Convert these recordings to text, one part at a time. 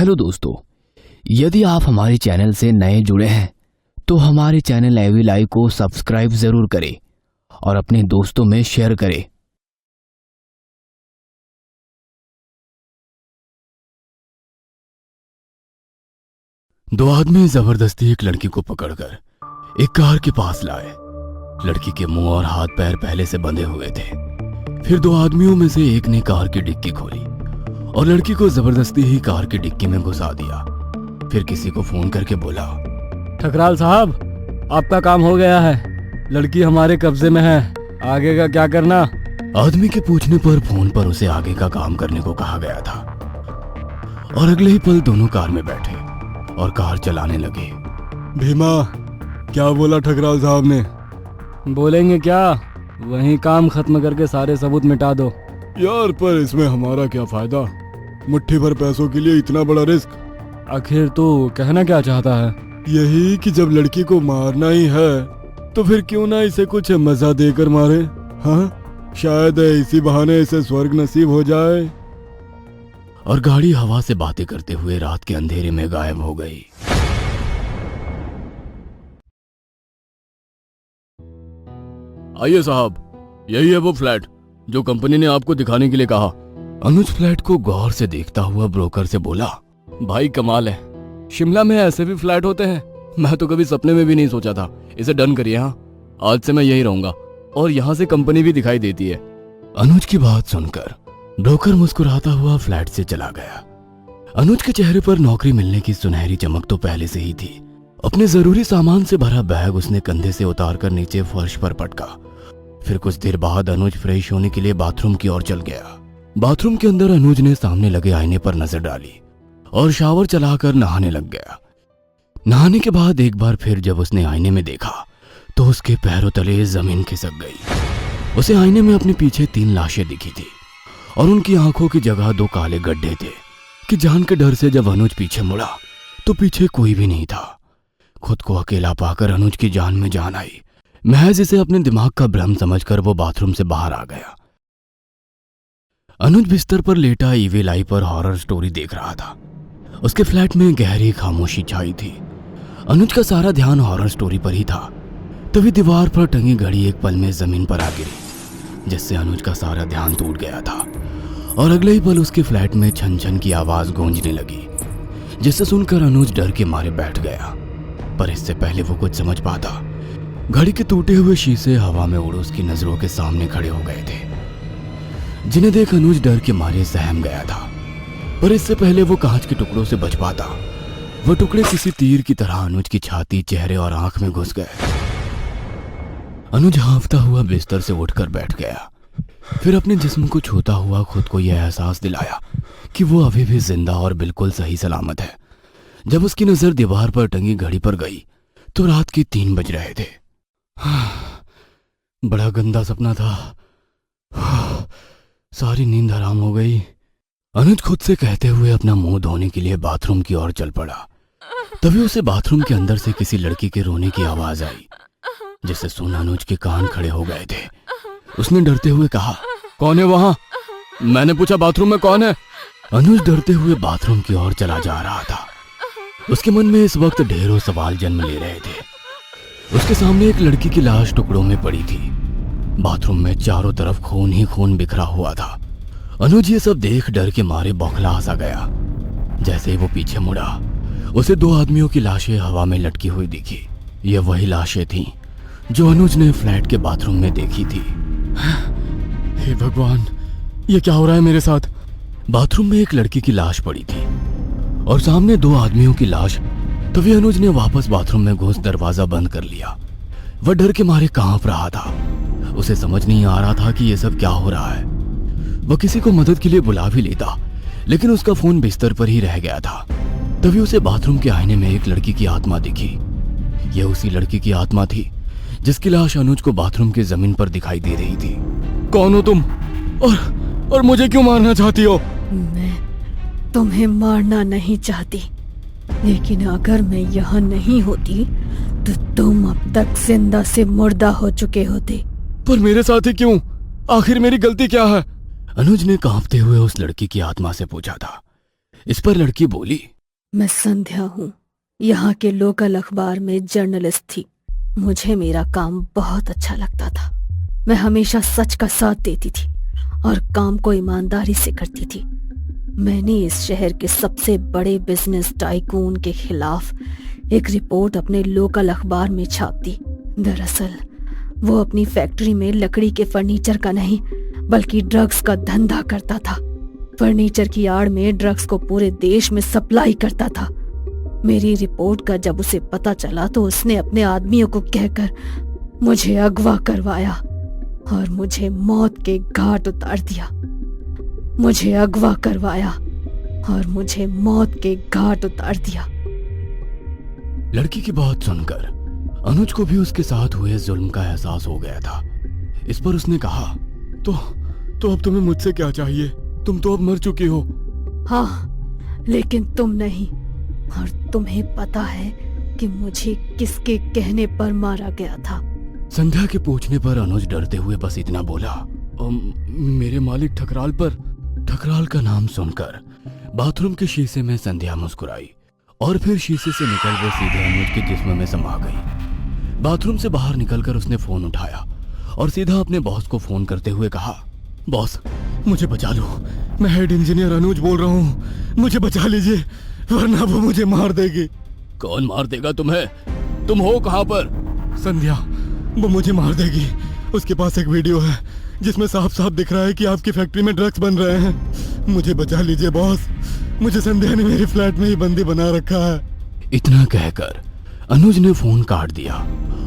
Hello दोस्तों, यदि आप हमारे चैनल से नए जुड़े हैं तो हमारे चैनल एवी लाइव को सब्सक्राइब जरूर करें और अपने दोस्तों में शेयर करें। दो आदमी जबरदस्ती एक लड़की को पकड़कर एक कार के पास लाए। लड़की के मुंह और हाथ पैर पहले से बंधे हुए थे। फिर दो आदमियों में से एक ने कार की डिक्की खोली और लड़की को जबरदस्ती ही कार की डिक्की में घुसा दिया। फिर किसी को फोन करके बोला, ठकराल साहब, आपका काम हो गया है, लड़की हमारे कब्जे में है, आगे का क्या करना। आदमी के पूछने पर फोन पर उसे आगे का काम करने को कहा गया था और अगले ही पल दोनों कार में बैठे और कार चलाने लगे। भीमा, क्या बोला ठकराल साहब ने? बोलेंगे क्या, वहीं काम खत्म करके सारे सबूत मिटा दो। यार, पर इसमें हमारा क्या फायदा, मुट्ठी भर पैसों के लिए इतना बड़ा रिस्क। आखिर तू कहना क्या चाहता है? यही कि जब लड़की को मारना ही है तो फिर क्यों ना इसे कुछ मजा देकर मारे। हाँ, शायद इसी बहाने इसे स्वर्ग नसीब हो जाए। और गाड़ी हवा से बातें करते हुए रात के अंधेरे में गायब हो गई। आइए साहब, यही है वो फ्लैट जो कंपनी ने आपको दिखाने के लिए कहा। अनुज फ्लैट को गौर से देखता हुआ ब्रोकर से बोला, भाई कमाल है, शिमला में ऐसे भी फ्लैट होते हैं, मैं तो कभी सपने में भी नहीं सोचा था। इसे डन करिए। हाँ, आज से मैं यही रहूंगा और यहाँ से कंपनी भी दिखाई देती है। अनुज की बात सुनकर ब्रोकर मुस्कुराता हुआ फ्लैट से चला गया। अनुज के चेहरे पर नौकरी मिलने की सुनहरी चमक तो पहले से ही थी। अपने जरूरी सामान से भरा बैग उसने कंधे से उतारकर नीचे फर्श पर पटका। फिर कुछ देर बाद अनुज फ्रेश होने के लिए बाथरूम की ओर चल गया। बाथरूम के अंदर अनुज ने सामने लगे आईने पर नजर डाली और शावर चलाकर नहाने लग गया। नहाने के बाद एक बार फिर जब उसने आईने में देखा तो उसके पैरों तले जमीन खिसक गई। उसे आईने में अपने पीछे 3 लाशें दिखी थी और उनकी आंखों की जगह 2 काले गड्ढे थे कि जान के डर से जब अनुज पीछे मुड़ा तो पीछे कोई भी नहीं था। खुद को अकेला पाकर अनुज की जान में जान आई। महज इसे अपने दिमाग का भ्रम समझकर वो बाथरूम से बाहर आ गया। अनुज बिस्तर पर लेटा ईवी लाइव पर हॉरर स्टोरी देख रहा था। उसके फ्लैट में गहरी खामोशी छाई थी। अनुज का सारा ध्यान हॉरर स्टोरी पर ही था। तभी दीवार पर टंगी घड़ी एक पल में जमीन पर आ गिरी, जिससे अनुज का सारा ध्यान टूट गया था और अगले ही पल उसके फ्लैट में छन छन की आवाज गूंजने लगी, जिसे सुनकर अनुज डर के मारे बैठ गया। पर इससे पहले वो कुछ समझ पाता, घड़ी के टूटे हुए शीशे हवा में उड़ उसकी नजरों के सामने खड़े हो गए थे, जिन्हें देख अनुज डर के मारे सहम गया था। पर इससे पहले वो कांच के टुकड़ों से बच पाता, वो टुकड़े किसी तीर की तरह अनुज की छाती, चेहरे और आंख में घुस गए। अनुज हांफता हुआ बिस्तर से उठकर बैठ गया। फिर अपने जिस्म को छूता हुआ खुद को यह एहसास दिलाया कि वो अभी भी जिंदा और बिल्कुल सही सलामत है। जब उसकी नजर दीवार पर टंगी घड़ी पर गई तो रात के 3 बज रहे थे। बड़ा गंदा सपना था, सारी नींद हराम हो गई। अनुज खुद से कहते हुए अपना मुंह धोने के लिए बाथरूम की ओर चल पड़ा। तभी उसे बाथरूम के अंदर से किसी लड़की के रोने की आवाज आई, जिसे सुन अनुज के कान खड़े हो गए थे। उसने डरते हुए कहा, कौन है वहां? मैंने पूछा बाथरूम में कौन है? अनुज डरते हुए बाथरूम की ओर चला जा रहा था। उसके मन में इस वक्त ढेरों सवाल जन्म ले रहे थे। उसके सामने एक लड़की की लाश टुकड़ों में पड़ी थी। बाथरूम में चारों तरफ खून ही खून बिखरा हुआ था। अनुज ये सब देख डर के मारे बौखला सा गया। जैसे ही वो पीछे मुड़ा, उसे 2 आदमियों की लाशें हवा में लटकी हुई दिखी। ये वही लाशें थीं जो अनुज ने फ्लैट के बाथरूम में देखी थी। हे भगवान, ये क्या हो रहा है मेरे साथ? बाथरूम में एक लड़की की लाश पड़ी थी और सामने 2 आदमियों की लाश। तभी अनुज ने वापस बाथरूम में घुस दरवाजा बंद कर लिया। वह डर के मारे कांप रहा था। उसे समझ नहीं आ रहा था कि यह सब क्या हो रहा है। वह किसी को मदद के लिए बुला भी लेता, लेकिन उसका फोन बिस्तर पर ही रह गया था। तभी उसे बाथरूम के आईने में एक लड़की की आत्मा दिखी। यह उसी लड़की की आत्मा थी जिसकी लाश अनुज को बाथरूम की जमीन पर दिखाई दे रही थी। कौन हो तुम और मुझे क्यों मारना चाहती हो? मैं तुम्हें मारना नहीं चाहती, लेकिन अगर मैं यहाँ नहीं होती तो तुम अब तक जिंदा से मुर्दा हो चुके होते। पर मेरे साथ ही क्यों? आखिर मेरी गलती क्या है? अनुज ने कांपते हुए उस लड़की की आत्मा से पूछा था। इस पर लड़की बोली, मैं संध्या हूँ, यहाँ के लोकल अखबार में जर्नलिस्ट थी। मुझे मेरा काम बहुत अच्छा लगता था। मैं हमेशा सच का साथ देती थी और काम को ईमानदारी से करती थी। मैंने इस शहर के सबसे बड़े बिजनेस टाइकून के खिलाफ एक रिपोर्ट अपने लोकल अखबार में छाप दी। दरअसल वो अपनी फैक्ट्री में लकड़ी के फर्नीचर का नहीं बल्कि ड्रग्स का धंधा करता था। फर्नीचर की आड़ में ड्रग्स को पूरे देश में सप्लाई करता था। मेरी रिपोर्ट का जब उसे पता चला तो उसने अपने आदमियों को कहकर मुझे अगवा करवाया और मुझे मौत के घाट उतार दिया। मुझे अगवा करवाया और मुझे मौत के घाट उतार दिया। लड़की की बात सुनकर अनुज को भी उसके साथ हुए जुल्म का एहसास हो गया था। इस पर उसने कहा, तो अब तुम्हें मुझसे क्या चाहिए? तुम तो अब मर चुकी हो। हाँ, लेकिन तुम नहीं। और तुम्हें पता है कि मुझे किसके कहने पर मारा गया था? संध्या के पूछने पर अनुज डरते हुए बस इतना बोला, मेरे मालिक ठकराल पर। ठकराल का नाम सुनकर बाथरूम के शीशे में संध्या मुस्कुराई और फिर शीशे से निकल वो सीधे अनुज के जिस्म में समा गई। बाथरूम से बाहर निकलकर उसने फोन उठाया और सीधा अपने बॉस को फोन करते हुए कहा, बॉस, मुझे बचा लो। मैं हेड इंजीनियर अनुज बोल रहा हूँ, मुझे बचा लीजिए वरना वो मुझे मार देगी। कौन मार देगा तुम्हें? तुम हो कहाँ पर? संध्या, वो मुझे मार देगी। उसके पास एक वीडियो है जिसमें साफ साफ दिख रहा है कि आपकी फैक्ट्री में ड्रग्स बन रहे हैं। मुझे बचा लीजिए बॉस, मुझे संध्या ने मेरी फ्लैट में ही बंदी बना रखा है। इतना कहकर अनुज ने फोन काट दिया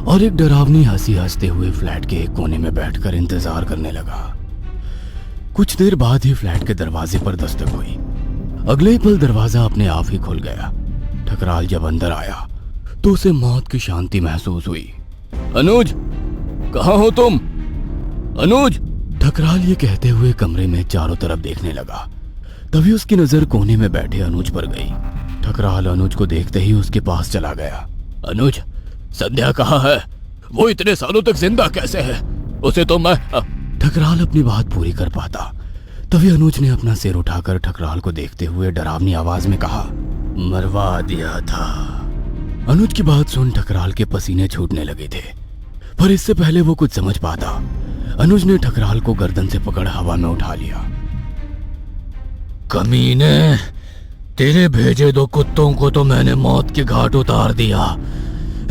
और एक डरावनी हंसी हंसते हुए फ्लैट के एक कोने में बैठकर इंतजार करने लगा। कुछ देर बाद ही फ्लैट के दरवाजे पर दस्तक हुई। अगले ही पल दरवाजा अपने आप ही खुल गया। ठकराल जब अंदर आया तो उसे मौत की शांति महसूस हुई। अनुज, कहाँ हो तुम? अनुज! ठकराल ये कहते हुए कमरे में चारों तरफ देखने लगा। तभी उसकी नजर कोने में बैठे अनुज पर गई। ठकराल अनुज को देखते ही उसके पास चला गया। अनुज, संध्या कहाँ है? वो इतने सालों तक जिंदा कैसे है? उसे तो मैं ठकराल अपनी बात पूरी कर पाता तभी अनुज ने अपना सिर उठाकर ठकराल को देखते हुए डरावनी आवाज में कहा, मरवा दिया था। अनुज की बात सुन ठकराल के पसीने छूटने लगे थे, पर इससे पहले वो कुछ समझ पाता अनुज ने ठकराल को गर्दन से पकड़ हवा में उठा लिया। कमीने, तेरे भेजे दो कुत्तों को तो मैंने मौत के घाट उतार दिया।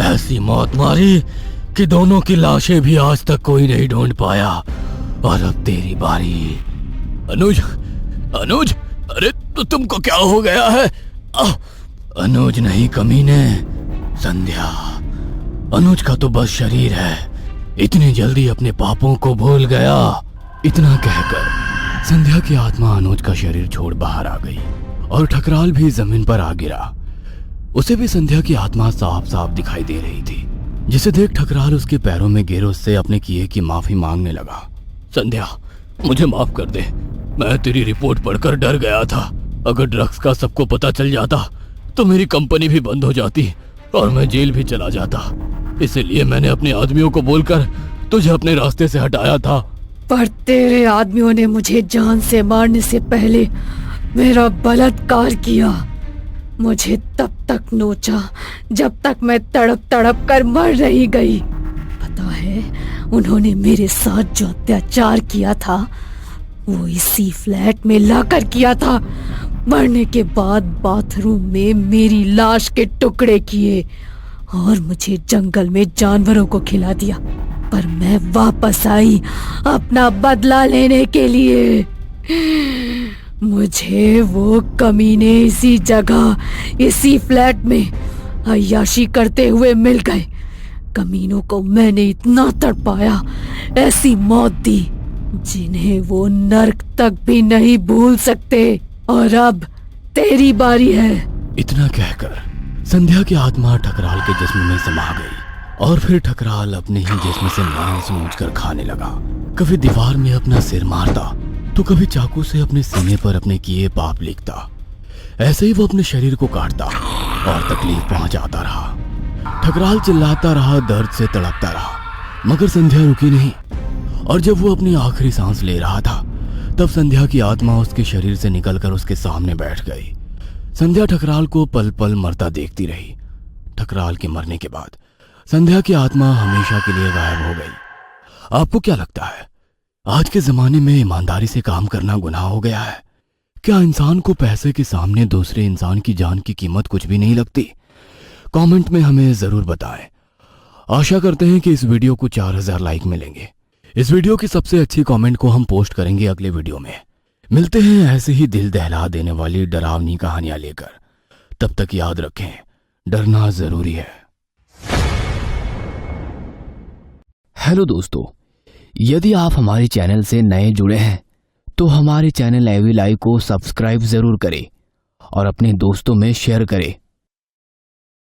ऐसी मौत मारी कि दोनों की लाशें भी आज तक कोई नहीं ढूंढ पाया। और अब तेरी बारी। अनुज, अनुज, अरे तो तुमको क्या हो गया है? अनुज नहीं कमीने, संध्या। अनुज का तो बस शरीर है, इतनी जल्दी अपने पापों को भूल गया। इतना कहकर संध्या की आत्मा अनुज का शरीर छोड़ बाहर आ गई और ठकराल भी जमीन पर आ गिरा। उसे भी संध्या की आत्मा साफ साफ दिखाई दे रही थी, जिसे देख ठकराल उसके पैरों में गिर उससे अपने किए की माफी मांगने लगा। संध्या, मुझे माफ कर दे। मैं तेरी रिपोर्ट पढ़कर डर गया था। अगर ड्रग्स का सबको पता चल जाता तो मेरी कंपनी भी बंद हो जाती और मैं जेल भी चला जाता। इसलिए मैंने अपने आदमियों को बोलकर तुझे अपने रास्ते से हटाया था। पर तेरे आदमियों ने मुझे जान से मारने से पहले मेरा बलात्कार किया। मुझे तब तक नोचा जब तक मैं तड़प तड़प कर मर नहीं गई। पता है उन्होंने मेरे साथ जो अत्याचार किया था वो इसी फ्लैट में लाकर किया था। मरने के बाद बाथरूम में मेरी लाश के टुकड़े किए और मुझे जंगल में जानवरों को खिला दिया। पर मैं वापस आई अपना बदला लेने के लिए। मुझे वो कमीने इसी जगह इसी फ्लैट में अय्याशी करते हुए मिल गए। कमीनों को मैंने इतना तड़पाया, ऐसी मौत दी जिन्हें वो नर्क तक भी नहीं भूल सकते। और अब तेरी बारी है। इतना कहकर संध्या की आत्मा ठकराल के जिस्म में समा गई और फिर ठकराल अपने ही जिस्म से मांस नोचकर खाने लगा। कभी दीवार में अपना सिर मारता तो कभी चाकू से अपने सीने पर अपने किए पाप लिखता। ऐसे ही वो अपने शरीर को काटता और तकलीफ पहुंचाता रहा। ठकराल चिल्लाता रहा, दर्द से तड़पता रहा, मगर संध्या रुकी नहीं। और जब वो अपनी आखिरी सांस ले रहा था तब संध्या की आत्मा उसके शरीर से निकलकर उसके सामने बैठ गई संध्या ठकराल को पल पल मरता देखती रही। ठकराल के मरने के बाद संध्या की आत्मा हमेशा के लिए गायब हो गई। आपको क्या लगता है, आज के जमाने में ईमानदारी से काम करना गुनाह हो गया है? क्या इंसान को पैसे के सामने दूसरे इंसान की जान की कीमत कुछ भी नहीं लगती? कमेंट में हमें जरूर बताएं। आशा करते हैं कि इस वीडियो को 4000 लाइक मिलेंगे। इस वीडियो की सबसे अच्छी कमेंट को हम पोस्ट करेंगे अगले वीडियो में। मिलते हैं ऐसे ही दिल दहला देने वाली डरावनी कहानियां लेकर। तब तक याद रखें, डरना जरूरी है। हेलो दोस्तों, यदि आप हमारे चैनल से नए जुड़े हैं तो हमारे चैनल एवी लाइव को सब्सक्राइब जरूर करें और अपने दोस्तों में शेयर करें